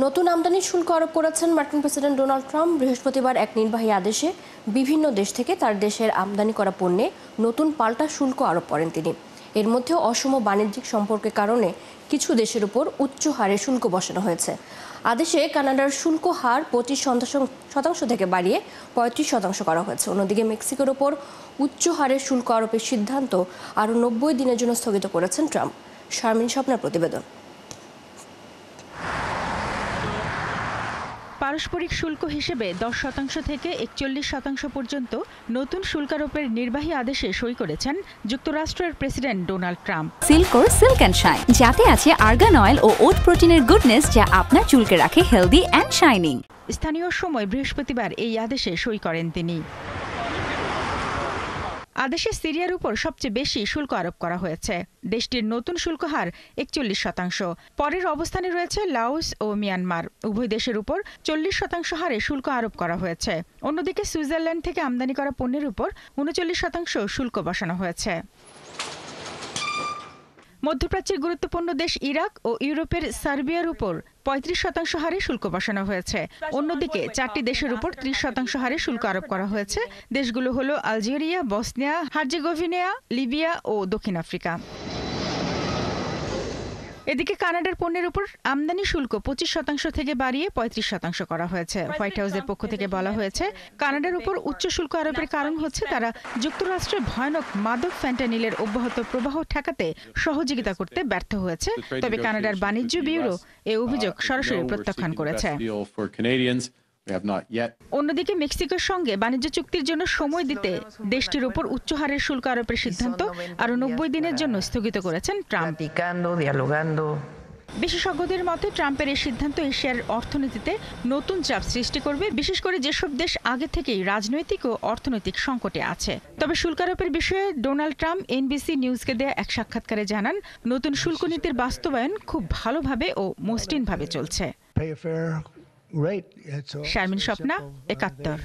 নতুন আমদানি শুল্ক আরোপ করেছেন মার্কিন প্রেসিডেন্ট ডোনাল্ড ট্রাম্প। বৃহস্পতিবার এক নির্বাহী আদেশে বিভিন্ন দেশ থেকে তার দেশের আমদানি করা পণ্যে নতুন পাল্টা শুল্ক আরোপ করেন তিনি। এর মধ্যে অসম বাণিজ্যিক সম্পর্কের কারণে কিছু দেশের উপর উচ্চ হারে শুল্ক বসানো হয়েছে। আদেশে কানাডার শুল্ক হার 25% থেকে বাড়িয়ে 35% করা হয়েছে। অন্যদিকে মেক্সিকোর ওপর উচ্চ হারে শুল্ক আরোপের সিদ্ধান্ত আরও 90 দিনের জন্য স্থগিত করেছেন ট্রাম্প। শারমিন স্বপ্নার প্রতিবেদন। পারস্পরিক শুল্ক হিসেবে 10% থেকে 41% পর্যন্ত নতুন শুল্কারোপের নির্বাহী আদেশে সই করেছেন যুক্তরাষ্ট্রের প্রেসিডেন্ট ডোনাল্ড ট্রাম্প। সিল্কোর সিল্ক অ্যান্ড শাইন, যাতে আছে আর্গান অয়েল ও ওট প্রোটিনের গুডনেস, যা আপনার চুলকে রাখে হেলদি অ্যান্ড শাইনিং। স্থানীয় সময় বৃহস্পতিবার এই আদেশে সই করেন তিনি। আদেশে সিরিয়ার উপর সবচেয়ে বেশি শুল্ক আরোপ করা হয়েছে। দেশটির নতুন শুল্ক হার 41%। পরের অবস্থানে রয়েছে লাওস ও মিয়ানমার। উভয় দেশের উপর 40% হারে শুল্ক আরোপ করা হয়েছে। অন্যদিকে সুইজারল্যান্ড থেকে আমদানি করা পণ্যের উপর 39% শুল্ক বসানো হয়েছে। মধ্যপ্রাচ্যের গুরুত্বপূর্ণ দেশ ইরাক ও ইউরোপের সার্বিয়ার উপর 35% হারে শুল্ক বসানো হয়েছে। অন্যদিকে 4টি দেশের উপর 30% হারে শুল্ক আরোপ করা হয়েছে। দেশগুলো হলো আলজেরিয়া, বসনিয়া, হার্জেগোভিনা, লিবিয়া ও দক্ষিণ আফ্রিকা। এদিকে কানাডার পণ্যের উপর আমদানি শুল্ক 25% থেকে বাড়িয়ে 35% করা হয়েছে। হোয়াইট হাউসের পক্ষ থেকে বলা হয়েছে, কানাডার উপর উচ্চ শুল্ক আরোপের কারণ হচ্ছে তারা যুক্তরাষ্ট্রে ভয়ানক মাদক ফ্যান্টানিলের অব্যাহত প্রবাহ ঠেকাতে সহযোগিতা করতে ব্যর্থ হয়েছে। তবে কানাডার বাণিজ্য ব্যুরো এই অভিযোগ সরাসরি প্রত্যাখ্যান করেছে। অন্যদিকে মেক্সিকোর সঙ্গে বাণিজ্য চুক্তির জন্য সময় দিতে দেশটির উপর উচ্চ হারের শুল্ক আরোপের সিদ্ধান্ত আরও 90 দিনের জন্য স্থগিত করেছেন ট্রাম্প। বিশেষজ্ঞদের মতে ট্রাম্পের এই সিদ্ধান্ত এশিয়ার অর্থনীতিতে নতুন চাপ সৃষ্টি করবে, বিশেষ করে যেসব দেশ আগে থেকেই রাজনৈতিক ও অর্থনৈতিক সংকটে আছে। তবে শুল্ক আরোপের বিষয়ে ডোনাল্ড ট্রাম্প এনবিসি নিউজকে দেয়া এক সাক্ষাৎকারে জানান, নতুন শুল্ক নীতির বাস্তবায়ন খুব ভালোভাবে ও মসৃণভাবে চলছে। শারমিন স্বপ্না, 71।